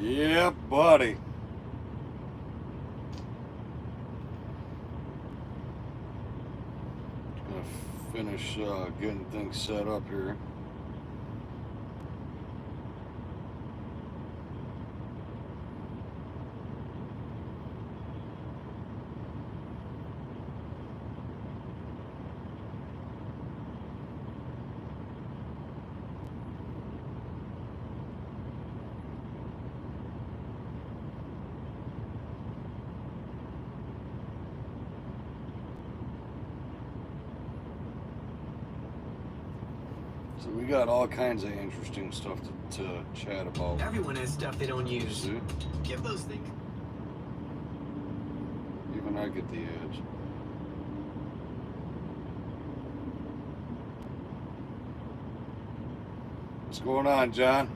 Yeah, buddy. Gonna finish getting things set up here. So we got all kinds of interesting stuff to chat about. Everyone has stuff they don't use. See? Give those things. Even I get the edge. What's going on, John?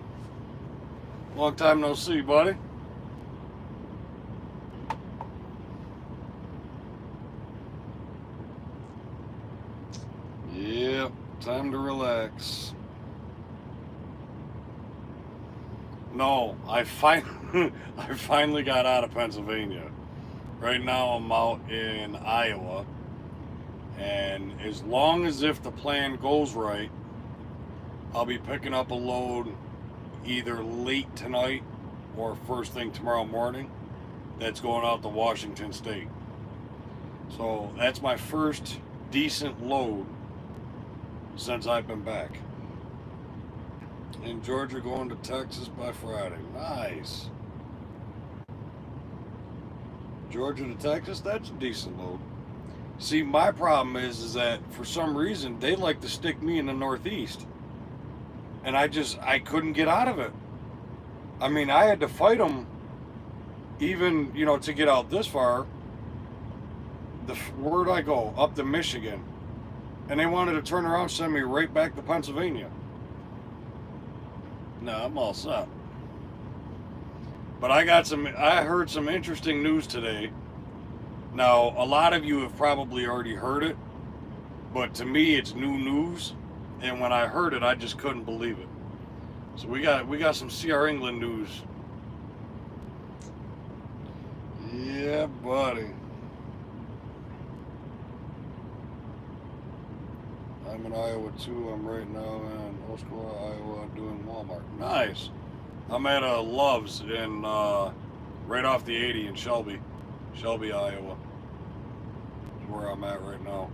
Long time no see, buddy. Yep, time to relax. No, I finally got out of Pennsylvania. Right now I'm out in Iowa, and as long as if the plan goes right, I'll be picking up a load either late tonight or first thing tomorrow morning that's going out to Washington State. So that's my first decent load since I've been back. In Georgia, going to Texas by Friday. Nice. Georgia to Texas, that's a decent load. See, my problem is that for some reason they like to stick me in the Northeast. And I couldn't get out of it. I mean, I had to fight them even, to get out this far. Where'd I go? Up to Michigan. And they wanted to turn around and send me right back to Pennsylvania. No, I'm all set. But I heard some interesting news today. Now, a lot of you have probably already heard it, but to me it's new news. And when I heard it, I just couldn't believe it. So we got some CR England news. Yeah, buddy. I'm in Iowa too. I'm right now in Osceola, Iowa, doing Walmart. Nice. I'm at a Love's in right off the 80 in Shelby, Iowa. Is where I'm at right now.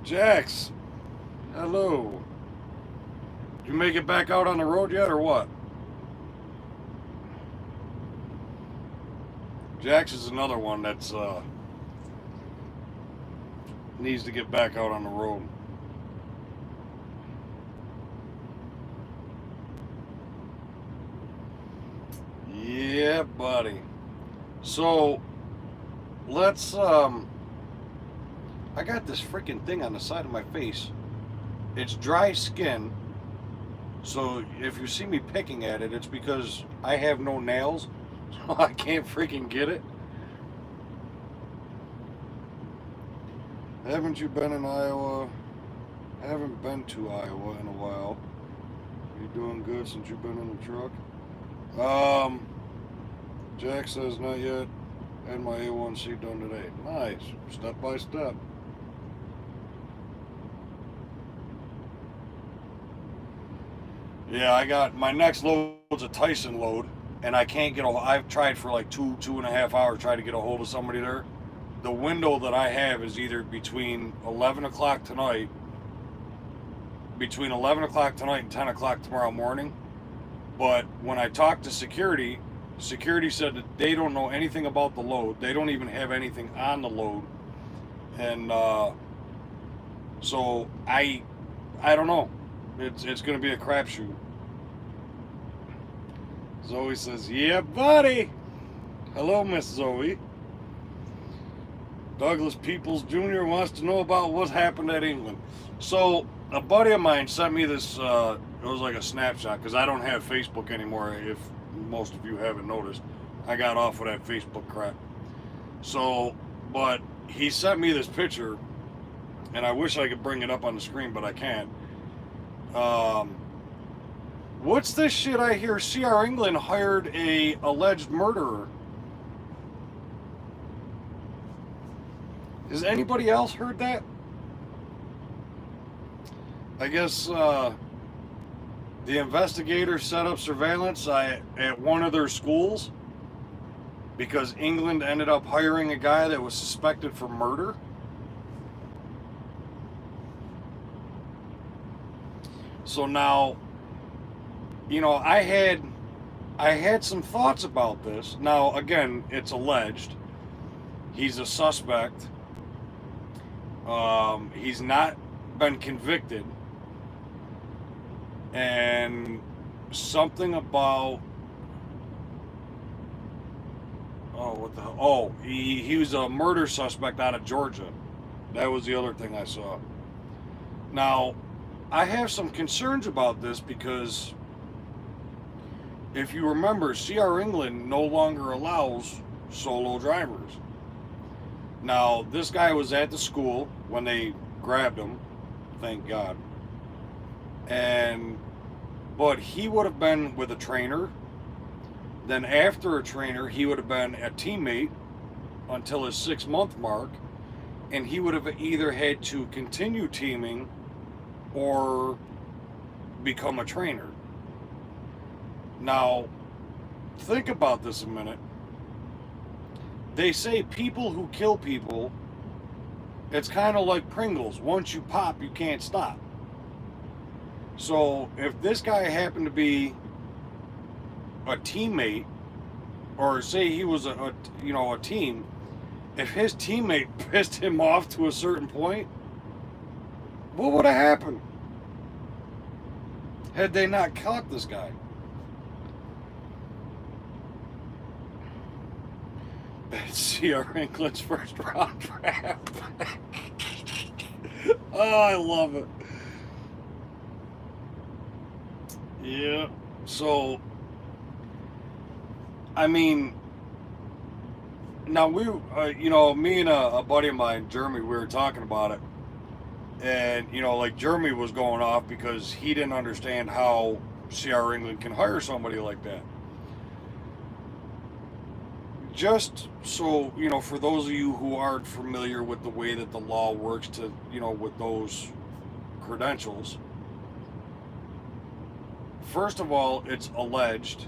Jax, hello. Did you make it back out on the road yet, or what? Jax is another one that's needs to get back out on the road. Yeah, buddy. So let's I got this freaking thing on the side of my face. It's dry skin. So if you see me picking at it, it's because I have no nails. So I can't freaking get it. Haven't you been in Iowa? Haven't been to Iowa in a while. You doing good since you've been in the truck? Jack says not yet. Had my A1C done today. Nice. Step by step. Yeah, I got my next load's a Tyson load, and I can't get I've tried for like 2.5 hours trying to get a hold of somebody there. The window that I have is either between 11 o'clock tonight, and 10 o'clock tomorrow morning. But when I talked to security said that they don't know anything about the load. They don't even have anything on the load. And so I don't know. It's going to be a crapshoot. Zoe says, yeah, buddy. Hello, Miss Zoe. Douglas Peoples Jr. wants to know about what happened at England. So a buddy of mine sent me this, it was like a snapshot, because I don't have Facebook anymore, if most of you haven't noticed. I got off of that Facebook crap. So, but he sent me this picture, and I wish I could bring it up on the screen, but I can't. What's this shit I hear? CR England hired a alleged murderer. Has anybody else heard that? I guess the investigators set up surveillance at one of their schools because England ended up hiring a guy that was suspected for murder. So now, you know, I had some thoughts about this. Now, again, it's alleged. He's a suspect. He's not been convicted. And something about, oh, what the hell? Oh, he was a murder suspect out of Georgia. That was the other thing I saw. Now, I have some concerns about this because if you remember, CR England no longer allows solo drivers. Now, this guy was at the school when they grabbed him, thank God. But he would have been with a trainer. Then after a trainer, he would have been a teammate until his 6-month mark. And he would have either had to continue teaming or become a trainer. Now, think about this a minute. They say people who kill people, it's kind of like Pringles. Once you pop, you can't stop. So if this guy happened to be a teammate, or say he was a team, if his teammate pissed him off to a certain point, what would have happened had they not caught this guy? It's CR England's first round draft. Oh, I love it. Yeah. So, I mean, now me and a buddy of mine, Jeremy, we were talking about it. And, like Jeremy was going off because he didn't understand how CR England can hire somebody like that. Just so, for those of you who aren't familiar with the way that the law works with those credentials, first of all, it's alleged.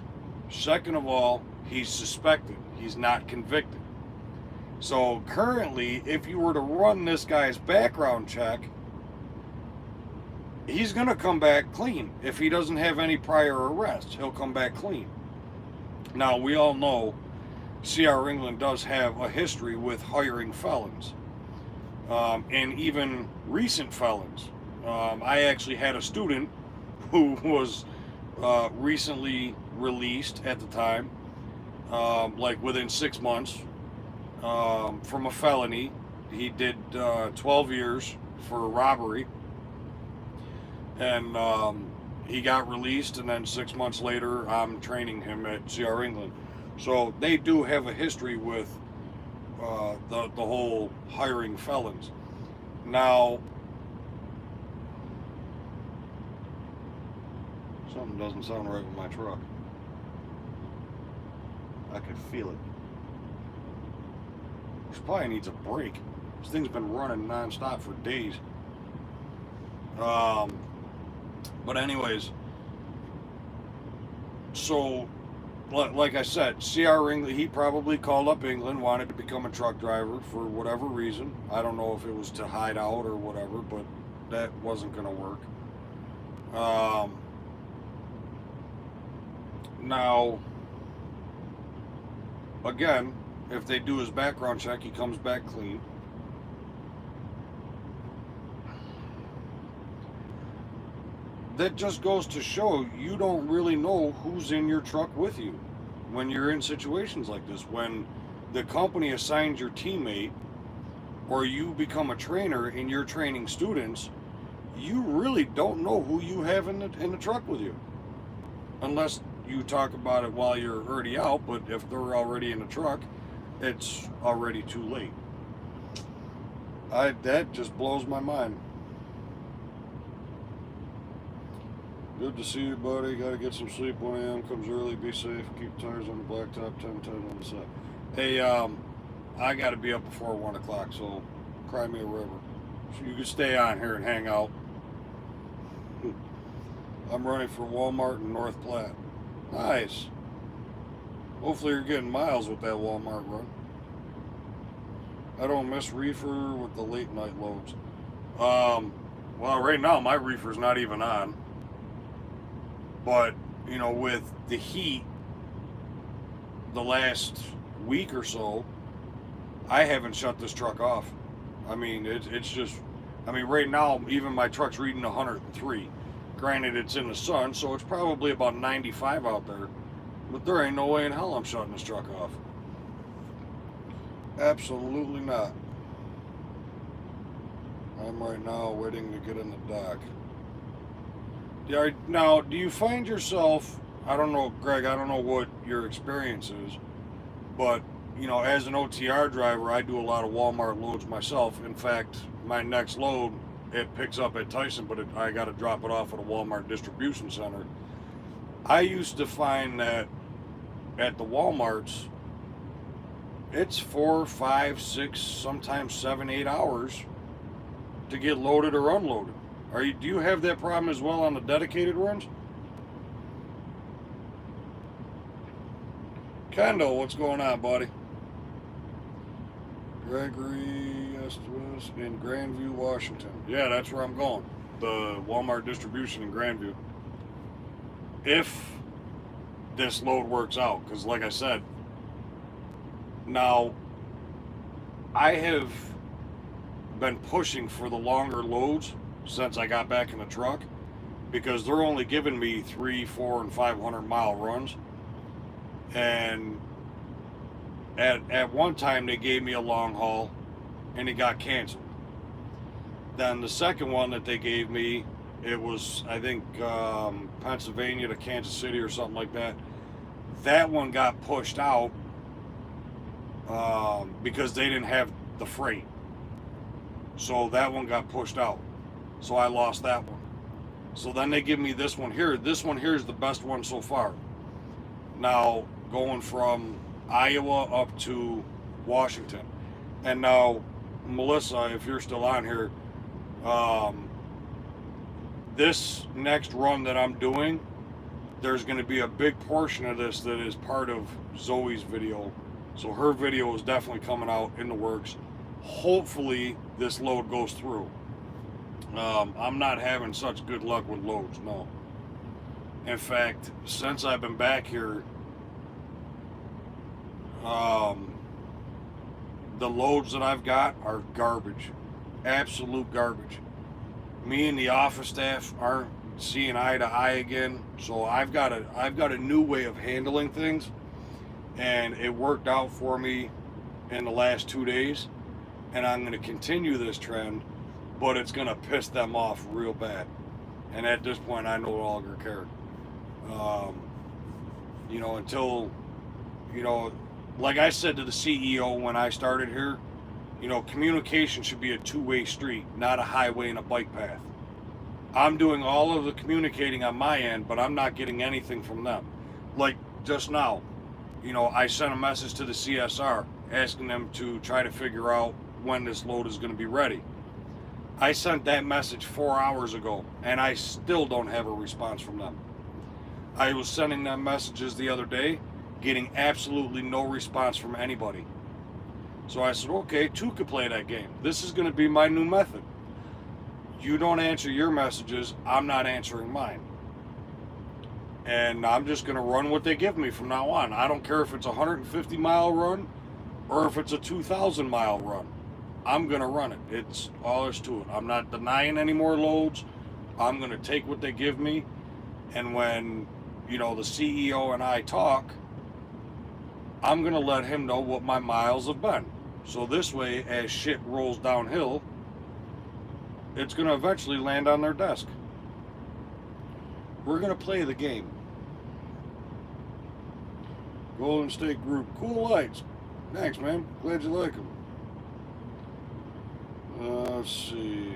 Second of all, he's suspected. He's not convicted. So currently, if you were to run this guy's background check, he's going to come back clean. If he doesn't have any prior arrests, he'll come back clean. Now, we all know CR England does have a history with hiring felons, and even recent felons. I actually had a student who was recently released at the time, like within 6 months, from a felony. He did 12 years for robbery, and he got released, and then 6 months later I'm training him at CR England. So they do have a history with the whole hiring felons. Now, something doesn't sound right with my truck. I could feel it. This probably needs a break. This thing's been running non-stop for days. But anyways, so like I said, CR England, he probably called up England, wanted to become a truck driver for whatever reason. I don't know if it was to hide out or whatever, but that wasn't going to work. Now, again, if they do his background check, he comes back clean. That just goes to show you don't really know who's in your truck with you when you're in situations like this. When the company assigns your teammate, or you become a trainer and you're training students, you really don't know who you have in the truck with you, unless you talk about it while you're already out. But if they're already in the truck, it's already too late. That just blows my mind. Good to see you, buddy. Gotta get some sleep. 1 a.m. Comes early. Be safe. Keep tires on the blacktop. 10 on the side. Hey, I gotta be up before 1 o'clock, so cry me a river. So you can stay on here and hang out. I'm running for Walmart in North Platte. Nice. Hopefully you're getting miles with that Walmart run. I don't miss reefer with the late night loads. Well, right now my reefer's not even on. But, you know, with the heat the last week or so, I haven't shut this truck off. I mean, it's just, I mean, right now, even my truck's reading 103. Granted, it's in the sun, so it's probably about 95 out there. But there ain't no way in hell I'm shutting this truck off. Absolutely not. I'm right now waiting to get in the dock. Yeah, now, do you find yourself, I don't know, Greg, I don't know what your experience is, but, you know, as an OTR driver, I do a lot of Walmart loads myself. In fact, my next load, it picks up at Tyson, but I got to drop it off at a Walmart distribution center. I used to find that at the Walmarts, it's 4, 5, 6, sometimes 7, 8 hours to get loaded or unloaded. Do you have that problem as well on the dedicated runs? Kendall, what's going on, buddy? Gregory Estes in Grandview, Washington. Yeah, that's where I'm going. The Walmart distribution in Grandview. If this load works out, because like I said, now I have been pushing for the longer loads since I got back in the truck, because they're only giving me 300, 400, and 500 mile runs. And at one time they gave me a long haul and it got canceled. Then the second one that they gave me, it was, I think, Pennsylvania to Kansas City or something like that. That one got pushed out because they didn't have the freight. So that one got pushed out. So I lost that one. So then they give me this one here. This one here is the best one so far. Now, going from Iowa up to Washington. And now, Melissa, if you're still on here, this next run that I'm doing, there's going to be a big portion of this that is part of Zoe's video. So her video is definitely coming out in the works. Hopefully this load goes through. I'm not having such good luck with loads, no. In fact, since I've been back here, the loads that I've got are garbage. Absolute garbage. Me and the office staff aren't seeing eye to eye again, so I've got a new way of handling things, and it worked out for me in the last 2 days, and I'm going to continue this trend, but it's going to piss them off real bad. And at this point, I no longer care. You know, until, you know, like I said to the CEO when I started here, you know, communication should be a two-way street, not a highway and a bike path. I'm doing all of the communicating on my end, but I'm not getting anything from them. Like just now, you know, I sent a message to the CSR asking them to try to figure out when this load is going to be ready. I sent that message 4 hours ago, and I still don't have a response from them. I was sending them messages the other day, getting absolutely no response from anybody. So I said, okay, two could play that game. This is going to be my new method. You don't answer your messages, I'm not answering mine. And I'm just going to run what they give me from now on. I don't care if it's a 150 mile run or if it's a 2,000 mile run. I'm going to run it. It's all there's to it. I'm not denying any more loads. I'm going to take what they give me. And when, you know, the CEO and I talk, I'm going to let him know what my miles have been. So this way, as shit rolls downhill, it's going to eventually land on their desk. We're going to play the game. Golden State Group. Cool lights. Thanks, man. Glad you like them. Let's see.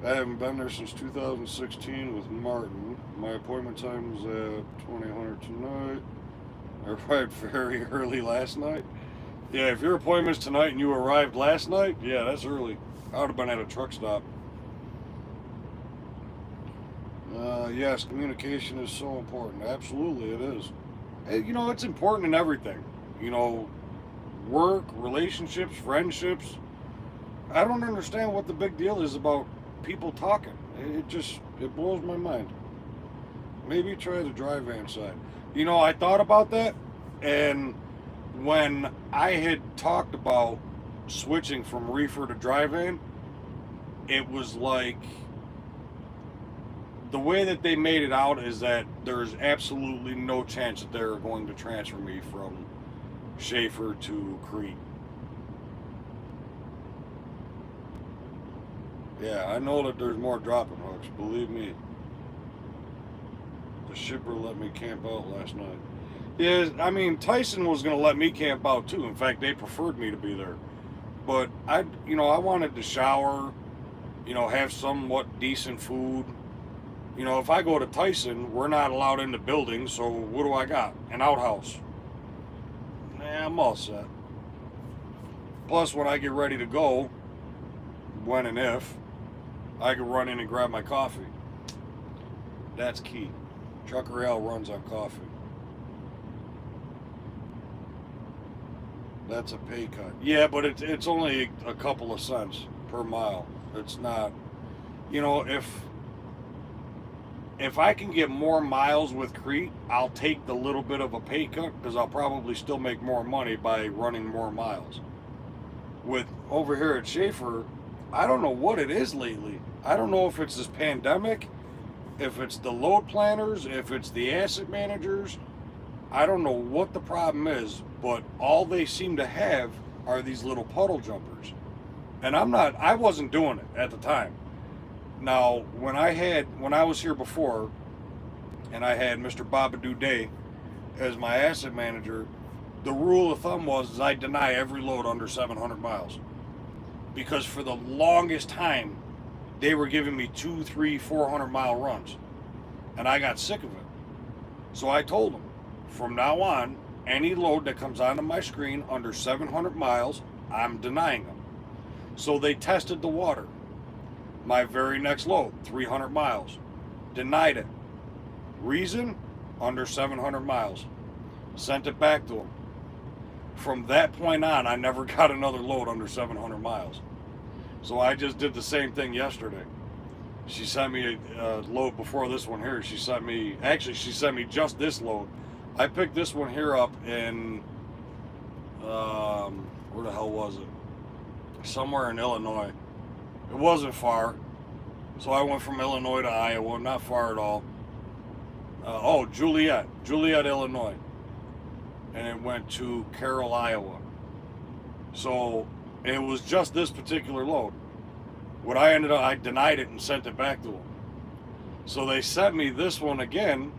I haven't been there since 2016 with Martin. My appointment time was at 2000 tonight. I arrived very early last night. Yeah, if your appointment's tonight and you arrived last night, yeah, that's early. I would have been at a truck stop. Yes, communication is so important. Absolutely, it is. You know, it's important in everything. You know, work, relationships, friendships. I don't understand what the big deal is about people talking. It blows my mind. Maybe try the dry van side. You know, I thought about that, and when I had talked about switching from reefer to dry van, it was like the way that they made it out is that there's absolutely no chance that they're going to transfer me from Schaefer to Crete. Yeah, I know that there's more dropping hooks, believe me. The shipper let me camp out last night. Yeah, I mean, Tyson was going to let me camp out too. In fact, they preferred me to be there. But I wanted to shower, have somewhat decent food. If I go to Tyson, we're not allowed in the building, so what do I got? An outhouse. Nah, I'm all set. Plus, when I get ready to go, when and if, I can run in and grab my coffee. That's key. Trucker Al runs on coffee. That's a pay cut. Yeah, but it's only a couple of cents per mile. It's not, if I can get more miles with Crete, I'll take the little bit of a pay cut because I'll probably still make more money by running more miles. With over here at Schaefer, I don't know what it is lately. I don't know if it's this pandemic, if it's the load planners, if it's the asset managers. I don't know what the problem is, but all they seem to have are these little puddle jumpers. And I wasn't doing it at the time. Now, when I was here before, and I had Mr. Babadoo Day as my asset manager, the rule of thumb was I deny every load under 700 miles. Because for the longest time, they were giving me 200, 300, 400 mile runs. And I got sick of it. So I told them, from now on, any load that comes onto my screen under 700 miles, I'm denying them. So they tested the water. My very next load, 300 miles, denied it. Reason? Under 700 miles. Sent it back to them. From that point on, I never got another load under 700 miles. So I just did the same thing yesterday. She sent me a load before this one here. She sent me just this load. I picked this one here up in, where the hell was it? Somewhere in Illinois. It wasn't far. So I went from Illinois to Iowa, not far at all. Joliet, Illinois. And it went to Carroll, Iowa. So it was just this particular load. I denied it and sent it back to them. So they sent me this one again,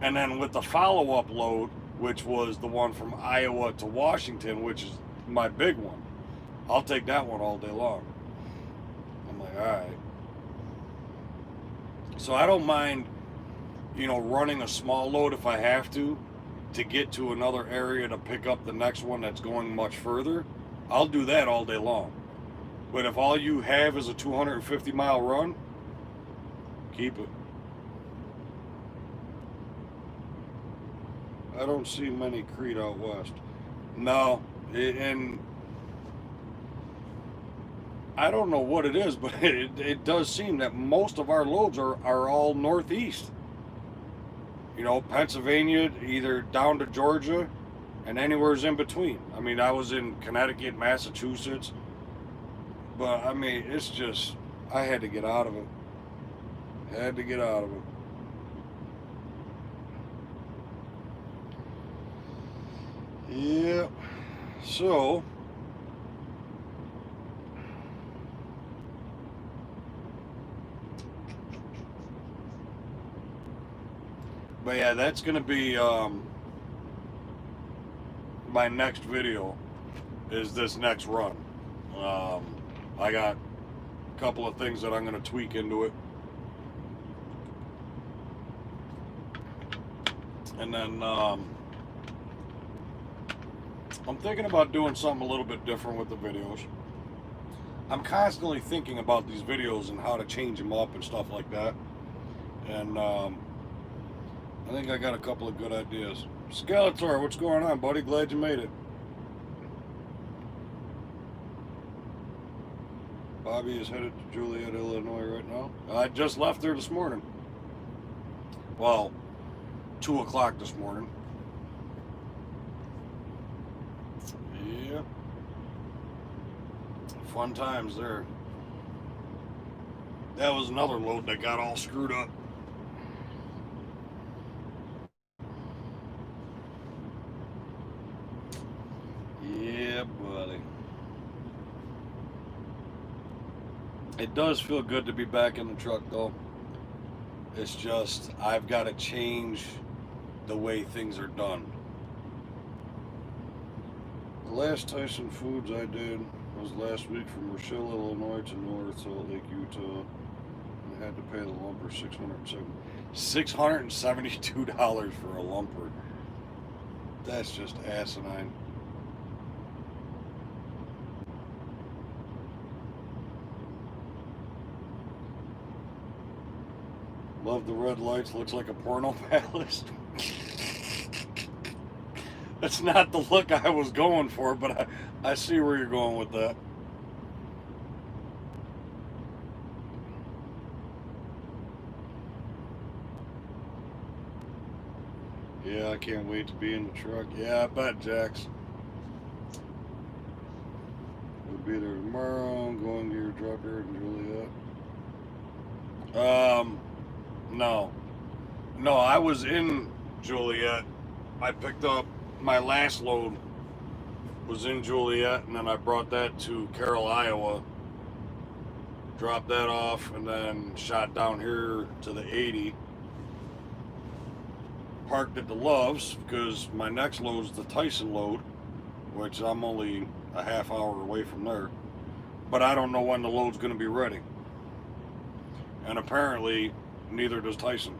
and then with the follow-up load, which was the one from Iowa to Washington, which is my big one. I'll take that one all day long. I'm like, all right. So I don't mind, running a small load if I have to get to another area to pick up the next one that's going much further. I'll do that all day long. But if all you have is a 250 mile run, keep it. I don't see many Crete out west. No, and I don't know what it is, but it does seem that most of our loads are all northeast. Pennsylvania, either down to Georgia, and anywhere's in between. I mean, I was in Connecticut, Massachusetts, but I mean, it's just, I had to get out of it. Yeah, so but yeah, that's gonna be my next video is this next run. I got a couple of things that I'm going to tweak into it. And then I'm thinking about doing something a little bit different with the videos. I'm constantly thinking about these videos and how to change them up and stuff like that. And I think I got a couple of good ideas. Skeletor, what's going on, buddy? Glad you made it. Bobby is headed to Joliet, Illinois right now. I just left there this morning. Well, 2 o'clock this morning. Yeah. Fun times there. That was another load that got all screwed up. Yeah, buddy. It does feel good to be back in the truck, though. It's just, I've got to change the way things are done. The last Tyson Foods I did was last week from Rochelle, Illinois to North Salt Lake, Utah. I had to pay the lumper $672 for a lumper. That's just asinine. Love the red lights. Looks like a porno palace. That's not the look I was going for, but I see where you're going with that. Yeah, I can't wait to be in the truck. Yeah, I bet, Jax. We'll be there tomorrow. I'm going to your drop here in Joliet. No, I was in Joliet. I picked up my last load was in Joliet, and then I brought that to Carroll, Iowa, dropped that off, and then shot down here to the 80, parked at the Loves, because my next load is the Tyson load, which I'm only a half hour away from there, but I don't know when the load's going to be ready, and apparently neither does Tyson.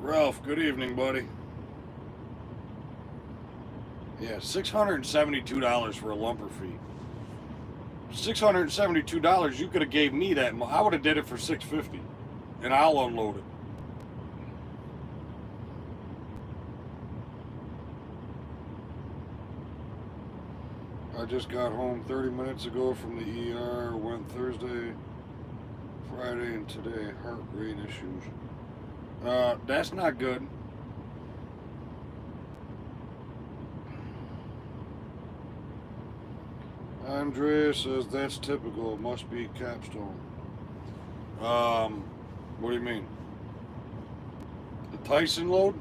Ralph, good evening, buddy. Yeah, $672 for a lumper fee. $672, you could have gave me that. I would have did it for $650, and I'll unload it. I just got home 30 minutes ago from the ER. Went Thursday, Friday, and today. Heart rate issues. That's not good. Andrea says that's typical. It must be Capstone. What do you mean? The Tyson load?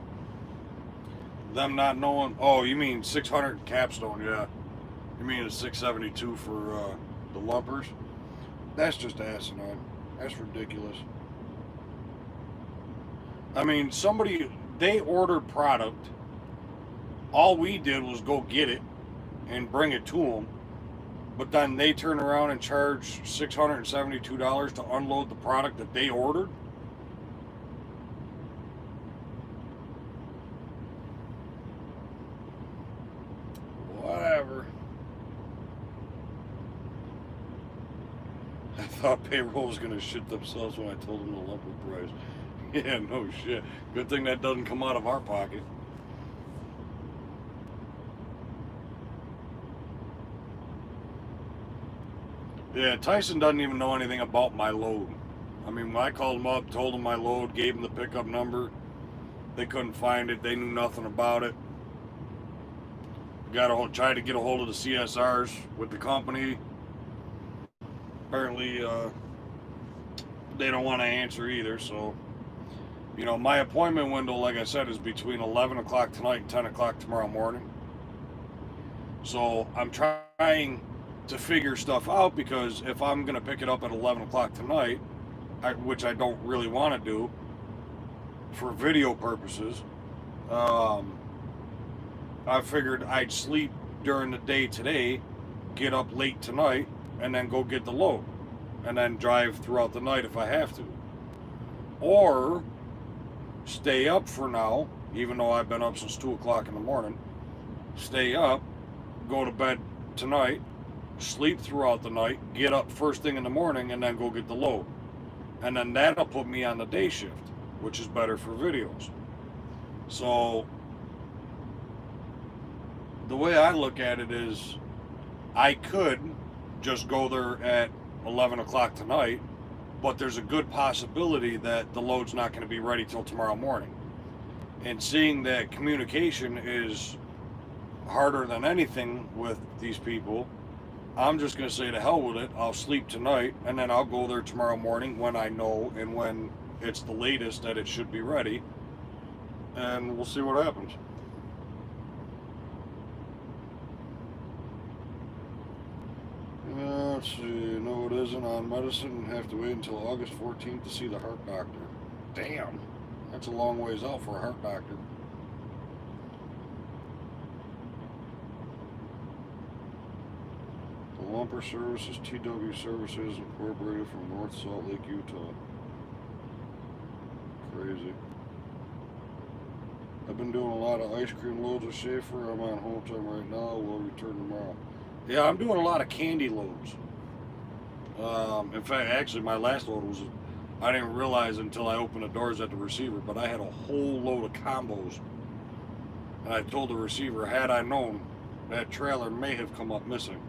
Them not knowing? Oh, you mean 600 Capstone? Yeah. You mean it's 672 for the lumpers? That's just asinine. That's ridiculous. I mean, they ordered product. All we did was go get it and bring it to them. But then they turn around and charge $672 to unload the product that they ordered? Whatever. I thought payroll was going to shit themselves when I told them the lumper price. Yeah, no shit. Good thing that doesn't come out of our pocket. Yeah, Tyson doesn't even know anything about my load. I mean, when I called them up, told them my load, gave them the pickup number, they couldn't find it. They knew nothing about it. Tried to get a hold of the CSRs with the company. Apparently, they don't want to answer either. So, you know, my appointment window, like I said, is between 11 o'clock tonight and 10 o'clock tomorrow morning. So I'm trying to figure stuff out, because if I'm going to pick it up at 11 o'clock tonight, which I don't really want to do for video purposes, I figured I'd sleep during the day today, get up late tonight, and then go get the load, and then drive throughout the night if I have to. Or stay up for now, even though I've been up since 2 o'clock in the morning. Stay up, go to bed tonight, sleep throughout the night, get up first thing in the morning, and then go get the load. And then that'll put me on the day shift, which is better for videos. So the way I look at it is, I could just go there at 11 o'clock tonight, but there's a good possibility that the load's not going to be ready till tomorrow morning. And seeing that communication is harder than anything with these people, I'm just going to say to hell with it. I'll sleep tonight, and then I'll go there tomorrow morning when I know and when it's the latest that it should be ready, and we'll see what happens. Let's see. No, it isn't on medicine. Have to wait until August 14th to see the heart doctor. Damn, that's a long ways out for a heart doctor. The Lumper Services, TW Services, Incorporated from North Salt Lake, Utah. Crazy. I've been doing a lot of ice cream loads with Schaefer. I'm on home time right now. We'll return tomorrow. Yeah, I'm doing a lot of candy loads. In fact, actually, my last load was, I didn't realize until I opened the doors at the receiver, but I had a whole load of combos. And I told the receiver, had I known, that trailer may have come up missing.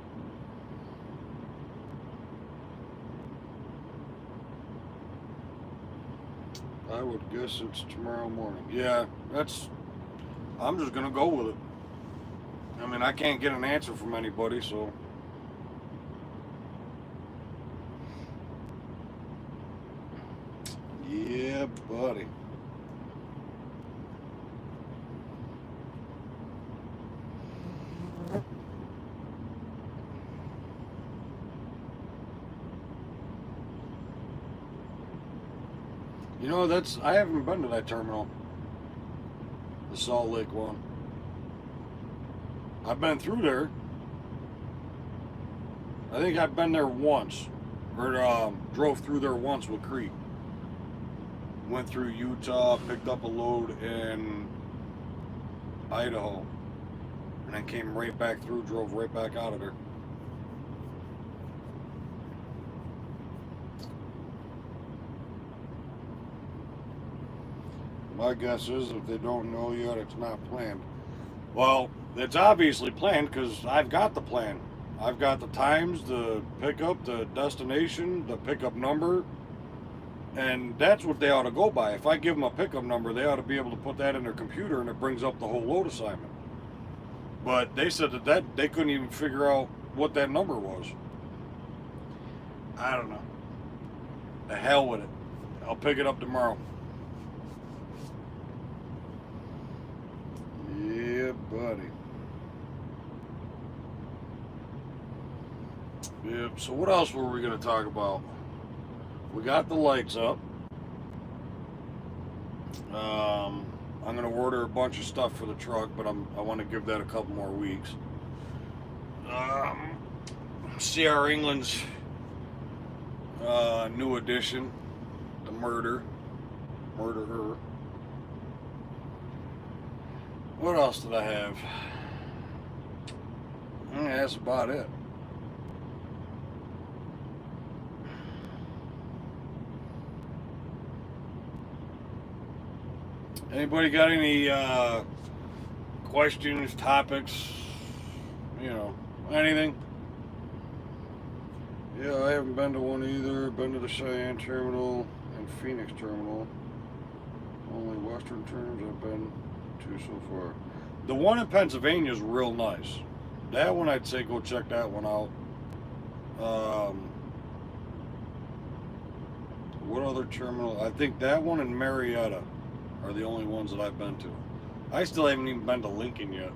I would guess it's tomorrow morning. Yeah, I'm just gonna go with it. I mean, I can't get an answer from anybody, so. Yeah, buddy. You know, I haven't been to that terminal. The Salt Lake one. I've been through there. I think I've been there once. Or drove through there once with Creek. Went through Utah, picked up a load in Idaho. And then came right back through, drove right back out of there. My guess is if they don't know yet, it's not planned. Well, it's obviously planned because I've got the plan. I've got the times, the pickup, the destination, the pickup number, and that's what they ought to go by. If I give them a pickup number, they ought to be able to put that in their computer and it brings up the whole load assignment. But they said that they couldn't even figure out what that number was. I don't know. The hell with it. I'll pick it up tomorrow. Yeah, buddy. Yep, so what else were we going to talk about? We got the lights up. I'm going to order a bunch of stuff for the truck, but I want to give that a couple more weeks. CR England's new edition, the Murderer. What else did I have? That's about it. Anybody got any questions, topics, anything? Yeah, I haven't been to one either. Been to the Cheyenne Terminal and Phoenix Terminal. Only Western terms I've been to so far. The one in Pennsylvania is real nice. That one, I'd say go check that one out. What other terminal? I think that one and Marietta are the only ones that I've been to. I still haven't even been to Lincoln yet.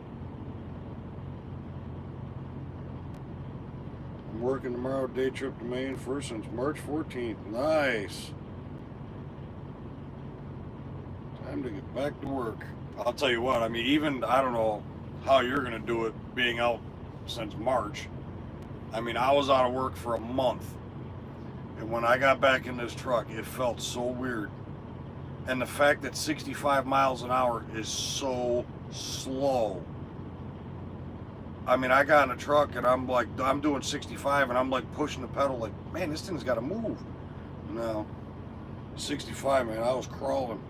I'm working tomorrow, day trip to Maine first since March 14th. Nice. Time to get back to work. I'll tell you what, I mean, even, I don't know how you're going to do it being out since March. I mean, I was out of work for a month. And when I got back in this truck, it felt so weird. And the fact that 65 miles an hour is so slow. I mean, I got in a truck and I'm doing 65 and I'm like pushing the pedal like, man, this thing's got to move. No, 65, man, I was crawling.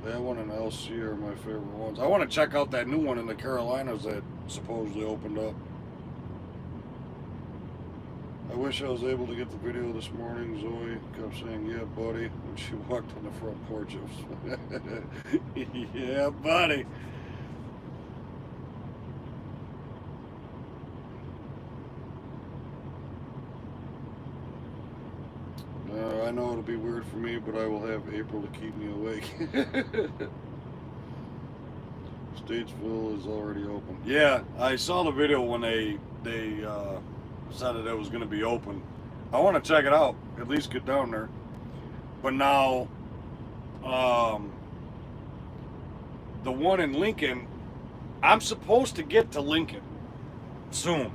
That one and LC are my favorite ones. I want to check out that new one in the Carolinas that supposedly opened up. I wish I was able to get the video this morning. Zoe kept saying, yeah, buddy, when she walked on the front porch. Yeah, buddy. I know it'll be weird for me, but I will have April to keep me awake. Statesville is already open. Yeah, I saw the video when they said that it was going to be open. I want to check it out, at least get down there. But now, the one in Lincoln, I'm supposed to get to Lincoln soon.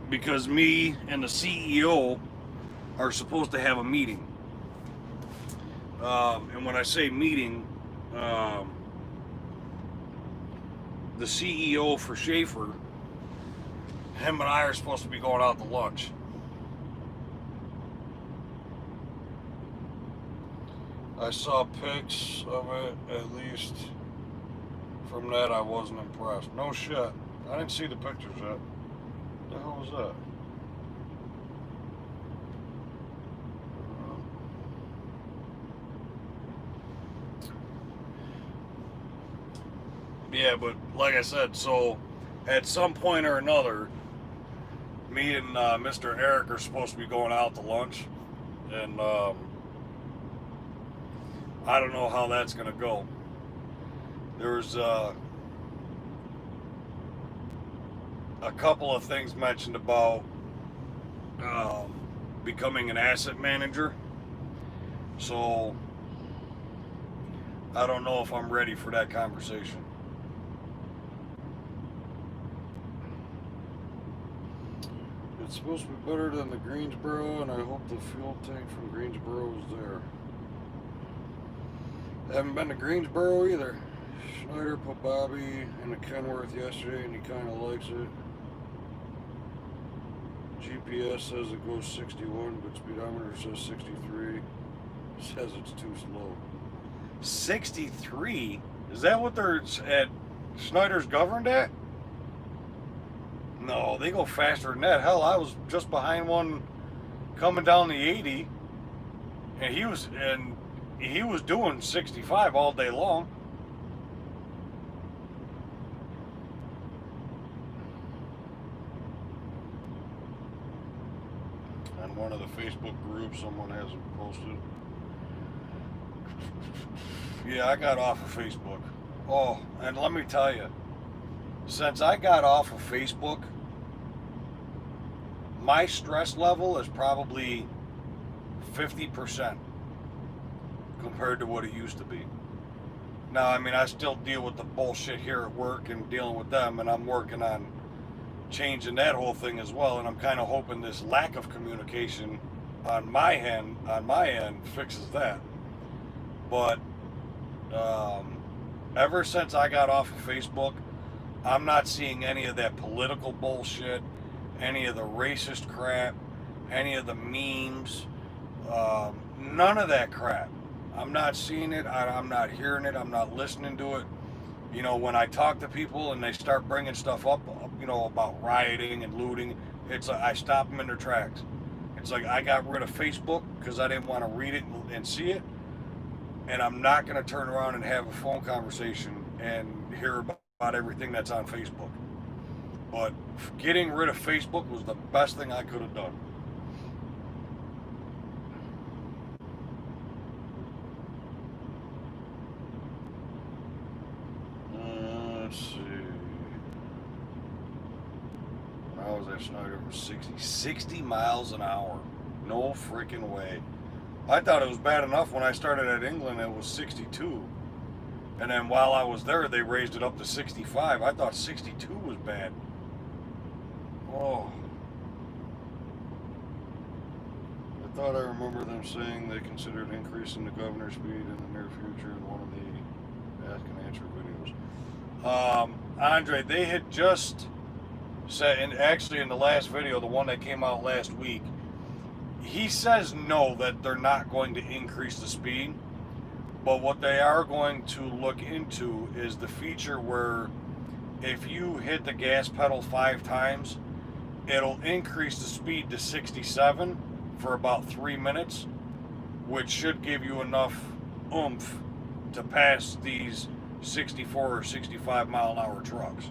Because me and the CEO are supposed to have a meeting. And when I say meeting, the CEO for Schaefer, him and I are supposed to be going out to lunch. I saw pics of it, at least. From that, I wasn't impressed. No shit. I didn't see the pictures yet. What the hell was that? Yeah, but like I said, so at some point or another, me and Mr. Eric are supposed to be going out to lunch, and I don't know how that's going to go. There's a couple of things mentioned about becoming an asset manager, so I don't know if I'm ready for that conversation. It's supposed to be better than the Greensboro, and I hope the fuel tank from Greensboro is there. Haven't been to Greensboro either. Schneider put Bobby in the Kenworth yesterday, and he kind of likes it. GPS says it goes 61, but speedometer says 63. Says it's too slow. 63? Is that what they're at Schneider's governed at? No, they go faster than that. Hell, I was just behind one coming down the 80, and he was doing 65 all day long. On one of the Facebook groups, someone has it posted. Yeah, I got off of Facebook. Oh, and let me tell you, since I got off of Facebook, my stress level is probably 50% compared to what it used to be. Now, I mean, I still deal with the bullshit here at work and dealing with them, and I'm working on changing that whole thing as well, and I'm kind of hoping this lack of communication on my end fixes that. But ever since I got off of Facebook, I'm not seeing any of that political bullshit, any of the racist crap, any of the memes, none of that crap. I'm not seeing it, I'm not hearing it, I'm not listening to it. You know, when I talk to people and they start bringing stuff up, you know, about rioting and looting, it's like I stop them in their tracks. It's like I got rid of Facebook because I didn't want to read it and see it, and I'm not going to turn around and have a phone conversation and hear about everything that's on Facebook. But getting rid of Facebook was the best thing I could have done. Let's see. When I was at Schneider, it was 60 miles an hour. No freaking way. I thought it was bad enough when I started at England, it was 62. And then while I was there, they raised it up to 65. I thought 62 was bad. Oh. I thought I remember them saying they considered increasing the governor's speed in the near future in one of the Ask and Answer videos. Andre, they had just said, and actually in the last video, the one that came out last week, he says no, that they're not going to increase the speed. But what they are going to look into is the feature where if you hit the gas pedal 5 times, it'll increase the speed to 67 for about 3 minutes, which should give you enough oomph to pass these 64 or 65 mile an hour trucks.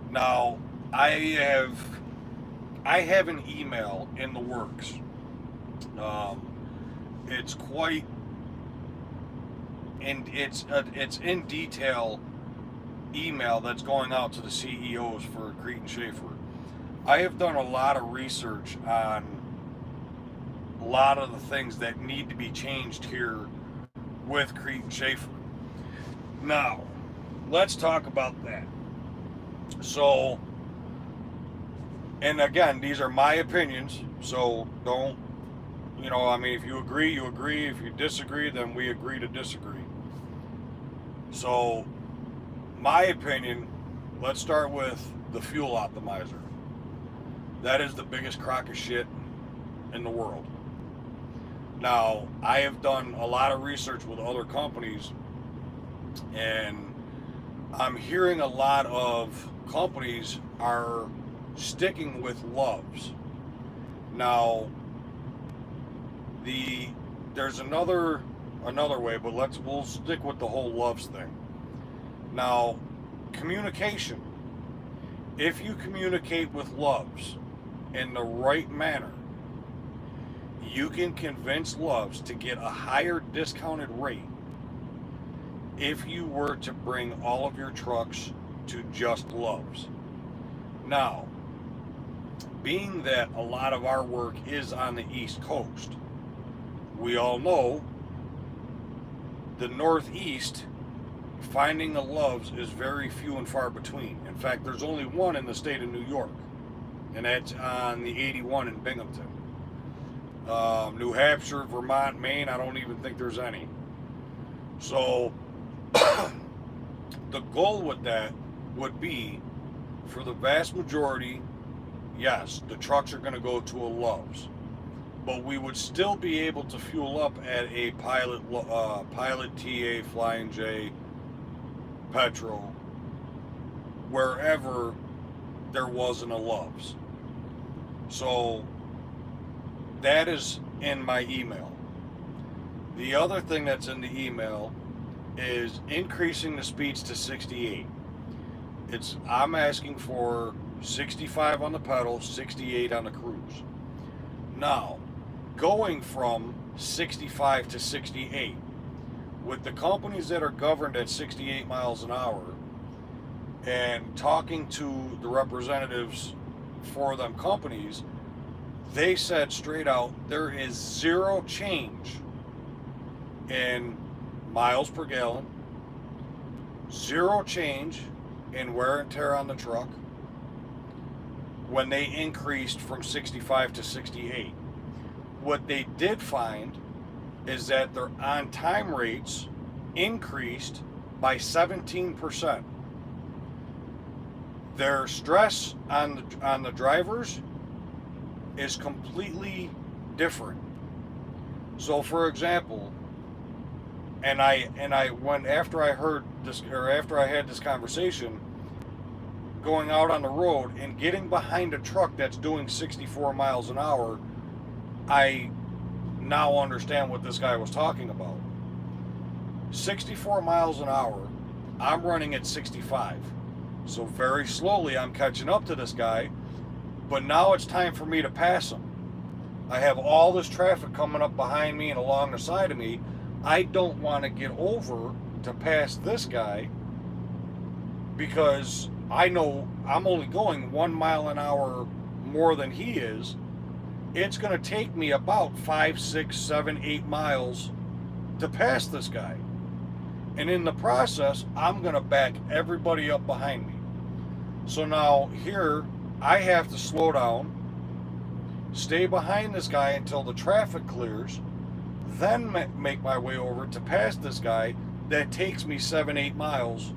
Now, I have an email in the works. It's quite, and it's in detail email that's going out to the CEOs for Crete and Schaefer. I have done a lot of research on a lot of the things that need to be changed here with Crete and Schaefer. Now, let's talk about that. So, and again, these are my opinions, so don't, I mean, if you agree, you agree. If you disagree, then we agree to disagree. So, my opinion, let's start with the fuel optimizer. That is the biggest crock of shit in the world. Now, I have done a lot of research with other companies, and I'm hearing a lot of companies are sticking with Loves. Now, there's another way, but we'll stick with the whole Loves thing. Now, communication. If you communicate with Loves in the right manner, you can convince Loves to get a higher discounted rate if you were to bring all of your trucks to just Loves. Now, being that a lot of our work is on the East Coast, we all know the Northeast, finding a Loves is very few and far between. In fact, there's only one in the state of New York, and that's on the 81 in Binghamton. New Hampshire, Vermont, Maine, I don't even think there's any. So, the goal with that would be, for the vast majority, yes, the trucks are going to go to a Loves, but we would still be able to fuel up at a Pilot TA, Flying J, Petro, wherever there wasn't a Loves. So that is in my email. The other thing that's in the email is increasing the speeds to 68. I'm asking for 65 on the pedal, 68 on the cruise. Now, going from 65 to 68, with the companies that are governed at 68 miles an hour, and talking to the representatives for them companies, they said straight out there is zero change in miles per gallon, zero change in wear and tear on the truck when they increased from 65 to 68. What they did find is that their on-time rates increased by 17%. Their stress on the drivers is completely different. So, for example, after I heard this, or after I had this conversation, going out on the road and getting behind a truck that's doing 64 miles an hour, I now understand what this guy was talking about. 64 miles an hour, I'm running at 65. So very slowly I'm catching up to this guy, but now it's time for me to pass him. I have all this traffic coming up behind me and along the side of me. I don't want to get over to pass this guy because I know I'm only going 1 mile an hour more than he is. It's going to take me about 5, 6, 7, 8 miles to pass this guy. And in the process, I'm going to back everybody up behind me. So now here, I have to slow down, stay behind this guy until the traffic clears, then make my way over to pass this guy that takes me 7-8 miles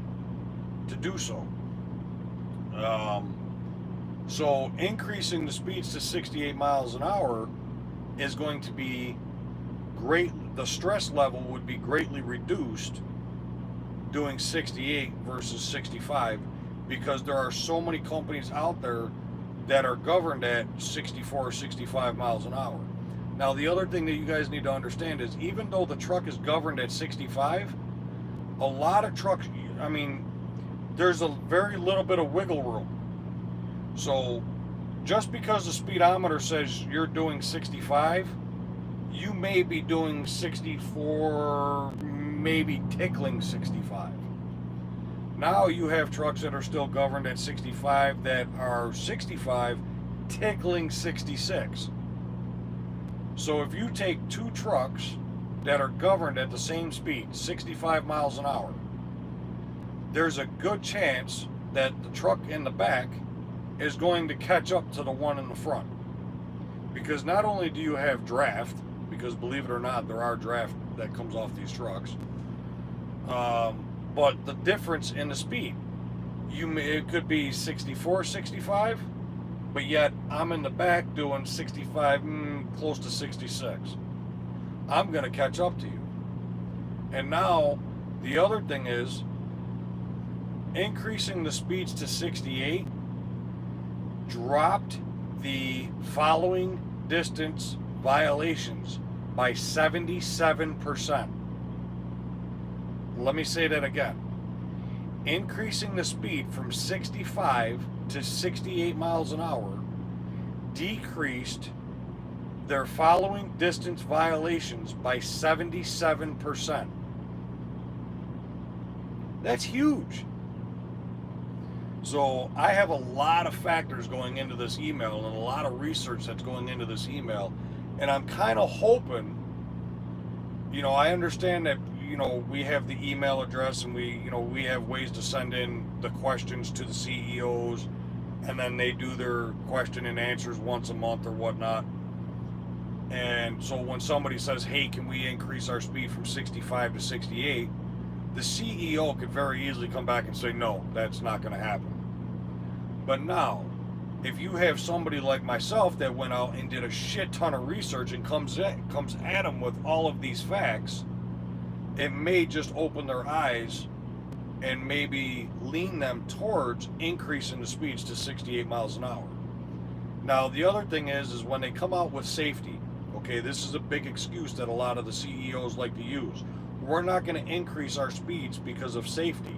to do so. So increasing the speeds to 68 miles an hour is going to be great. The stress level would be greatly reduced doing 68 versus 65, because there are so many companies out there that are governed at 64 or 65 miles an hour. Now, the other thing that you guys need to understand is, even though the truck is governed at 65, a lot of trucks, I mean, there's a very little bit of wiggle room. So just because the speedometer says you're doing 65, you may be doing 64, maybe tickling 65. Now you have trucks that are still governed at 65 that are 65 tickling 66. So if you take two trucks that are governed at the same speed, 65 miles an hour, there's a good chance that the truck in the back is going to catch up to the one in the front. Because not only do you have draft, because believe it or not, there are draft that comes off these trucks, but the difference in the speed, it could be 64, 65, but yet I'm in the back doing 65, close to 66. I'm going to catch up to you. And now the other thing is, increasing the speeds to 68 dropped the following distance violations by 77%. Let me say that again. Increasing the speed from 65 to 68 miles an hour decreased their following distance violations by 77%. That's huge. So I have a lot of factors going into this email and a lot of research that's going into this email. And I'm kind of hoping, I understand that, we have the email address and we have ways to send in the questions to the CEOs, and then they do their question and answers once a month or whatnot. And so when somebody says, hey, can we increase our speed from 65 to 68, the CEO could very easily come back and say, no, that's not going to happen. But now, if you have somebody like myself that went out and did a shit ton of research and comes at them with all of these facts, it may just open their eyes and maybe lean them towards increasing the speeds to 68 miles an hour. Now, the other thing is when they come out with safety, okay, this is a big excuse that a lot of the CEOs like to use. We're not going to increase our speeds because of safety.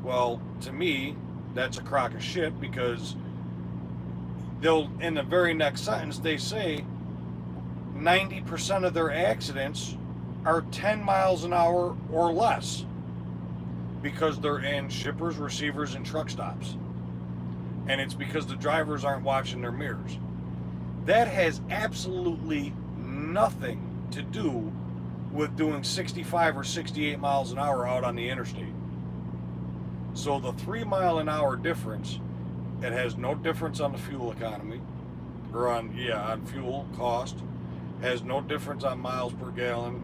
Well, to me, that's a crock of shit, because they'll, in the very next sentence, they say 90% of their accidents are 10 miles an hour or less because they're in shippers, receivers, and truck stops. And it's because the drivers aren't watching their mirrors. That has absolutely nothing to do with doing 65 or 68 miles an hour out on the interstate. So the 3 mile an hour difference, it has no difference on the fuel economy, or on fuel cost, has no difference on miles per gallon.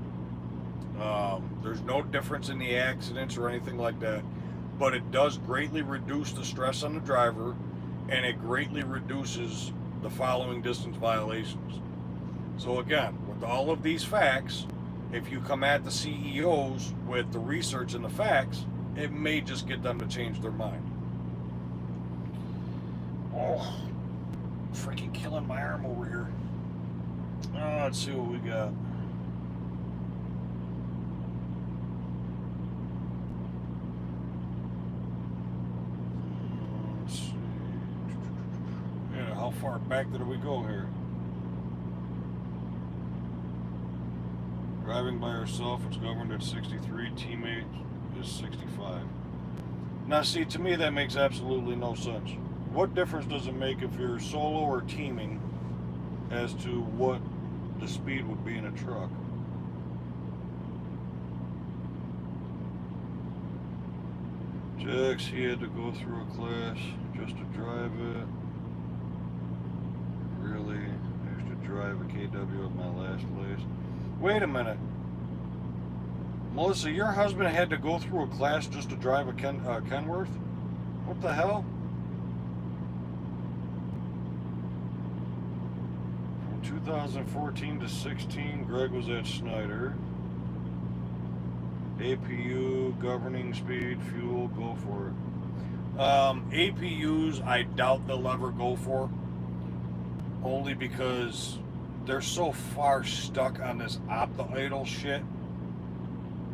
There's no difference in the accidents or anything like that, but it does greatly reduce the stress on the driver, and it greatly reduces the following distance violations. So again, with all of these facts, if you come at the CEOs with the research and the facts, it may just get them to change their mind. Oh, freaking killing my arm over here. Let's see what we got. Let's see. Yeah, how far back did we go here? Driving by yourself, it's governed at 63. Teammate is 65. Now, see, to me, that makes absolutely no sense. What difference does it make if you're solo or teaming as to what the speed would be in a truck? Jax, he had to go through a class just to drive it. Really? I used to drive a KW at my last place. Wait a minute. Melissa, your husband had to go through a class just to drive a Kenworth? What the hell? From 2014 to 16, Greg was at Snyder. APU, governing speed, fuel, go for it. APUs, I doubt they'll ever go for. Only because they're so far stuck on this opto-idle shit.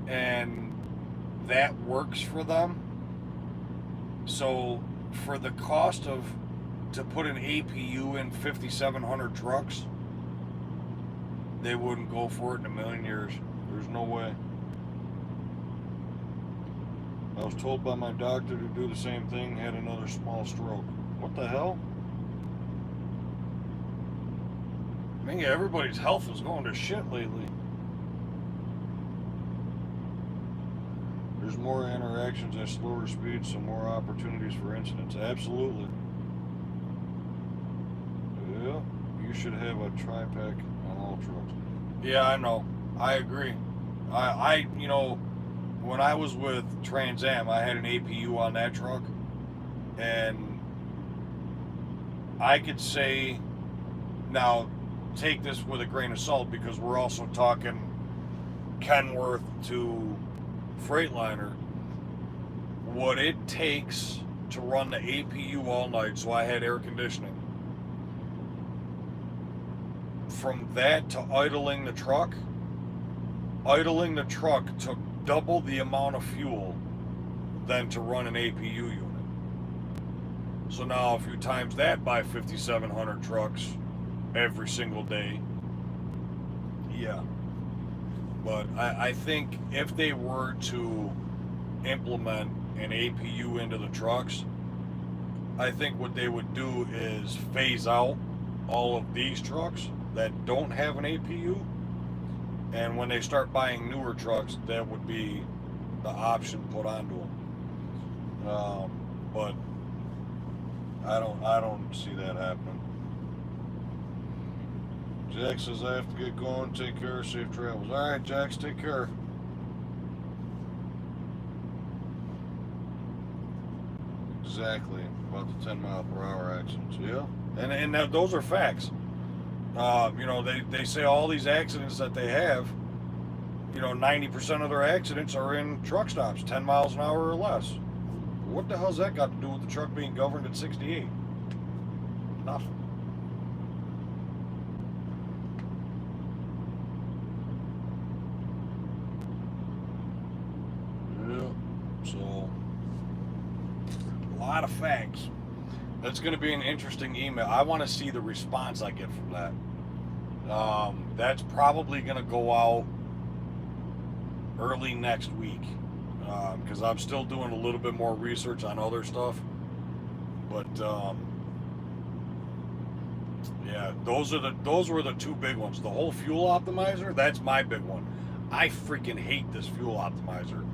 And that works for them. So for the cost to put an APU in 5,700 trucks, they wouldn't go for it in a million years. There's no way. I was told by my doctor to do the same thing, had another small stroke. What the hell? I mean, everybody's health is going to shit lately. There's more interactions at slower speeds, so more opportunities for incidents. Absolutely. Yeah, you should have a tri-pack on all trucks. Yeah, I know. I agree. I you know, when I was with Trans Am, I had an APU on that truck, and I could say, now take this with a grain of salt because we're also talking Kenworth to Freightliner, what it takes to run the APU all night, so I had air conditioning. From that to idling the truck took double the amount of fuel than to run an APU unit. So now if you times that by 5,700 trucks every single day, yeah. But I think if they were to implement an APU into the trucks, I think what they would do is phase out all of these trucks that don't have an APU, and when they start buying newer trucks, that would be the option put onto them. But I don't see that happening. Jax says I have to get going. Take care. Safe travels. All right, Jax. Take care. Exactly. About the 10 mile per hour accidents. Yeah. And those are facts. You know, they say all these accidents that they have, you know, 90% of their accidents are in truck stops, 10 miles an hour or less. What the hell's that got to do with the truck being governed at 68? Nothing. So, a lot of facts. That's going to be an interesting email. I want to see the response I get from that. That's probably going to go out early next week, because I'm still doing a little bit more research on other stuff. But yeah, those were the two big ones. The whole fuel optimizer, that's my big one. I freaking hate this fuel optimizer.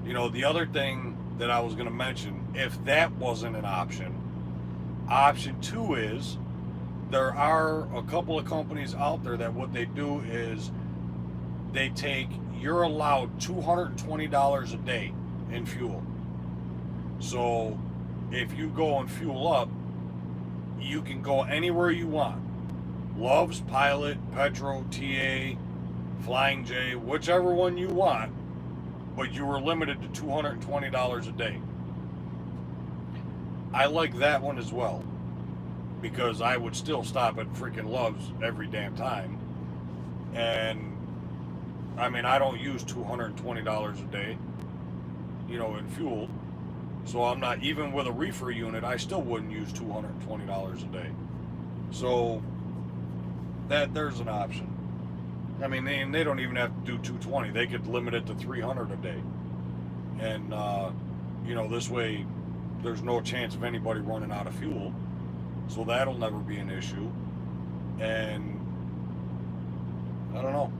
You know, the other thing that I was going to mention, if that wasn't an option, option two is there are a couple of companies out there that what they do is they take, you're allowed $220 a day in fuel. So if you go and fuel up, you can go anywhere you want. Love's, Pilot, Petro, TA, Flying J, whichever one you want, but you were limited to $220 a day. I like that one as well, because I would still stop at freaking Love's every damn time. And I mean, I don't use $220 a day, you know, in fuel. So I'm not, even with a reefer unit, I still wouldn't use $220 a day. So that there's an option. I mean, they don't even have to do 220. They could limit it to 300 a day. And, you know, this way there's no chance of anybody running out of fuel. So that'll never be an issue. And I don't know.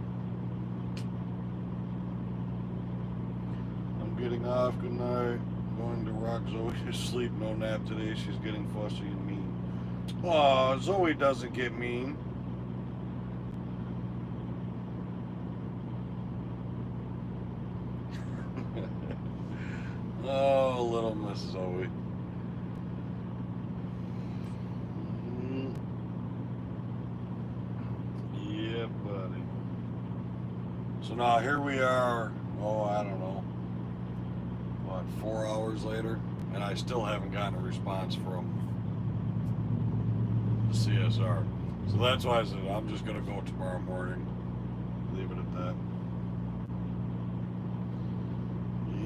I'm getting off. Good night. going to rock Zoe to sleep. No nap today. She's getting fussy and mean. Aw, Zoe doesn't get mean. Oh, little Miss Zoe. Yeah, buddy. So now here we are, I don't know, what, 4 hours later, and I still haven't gotten a response from the CSR. So that's why I said I'm just going to go tomorrow morning. Leave it at that.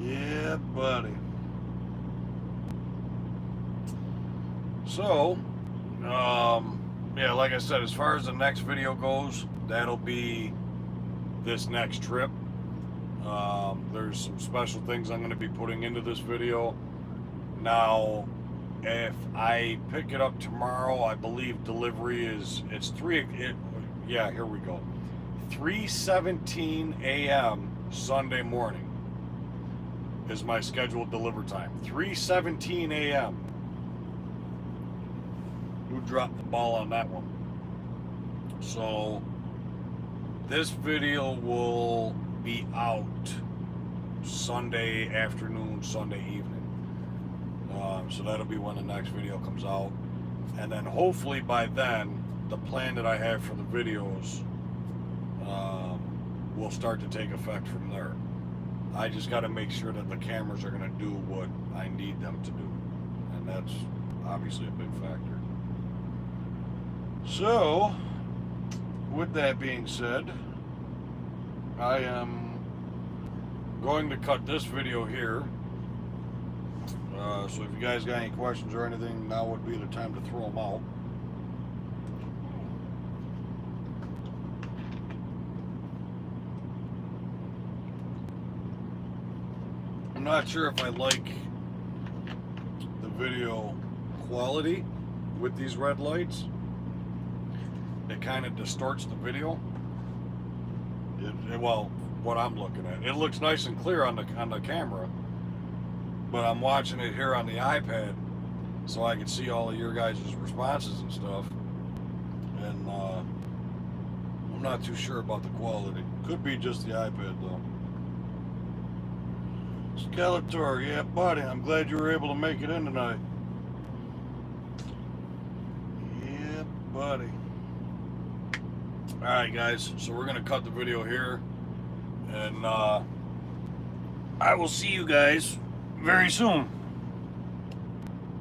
Yeah, buddy. So, yeah, like I said, as far as the next video goes, that'll be this next trip. There's some special things I'm going to be putting into this video. Now, if I pick it up tomorrow, I believe delivery here we go. 3:17 a.m. Sunday morning is my scheduled deliver time. 3:17 a.m. Who dropped the ball on that one? So this video will be out Sunday afternoon, Sunday evening. So that'll be when the next video comes out. And then hopefully by then, the plan that I have for the videos will start to take effect from there. I just got to make sure that the cameras are going to do what I need them to do. And that's obviously a big factor. So, with that being said, I am going to cut this video here. So if you guys got any questions or anything, now would be the time to throw them out. I'm not sure if I like the video quality with these red lights. It kind of distorts the video. Well, what I'm looking at, it looks nice and clear on the camera, but I'm watching it here on the iPad, so I can see all of your guys' responses and stuff. And I'm not too sure about the quality. Could be just the iPad though. Skeletor, yeah, buddy. I'm glad you were able to make it in tonight. Yeah, buddy. Alright guys, so we're going to cut the video here, and I will see you guys very soon.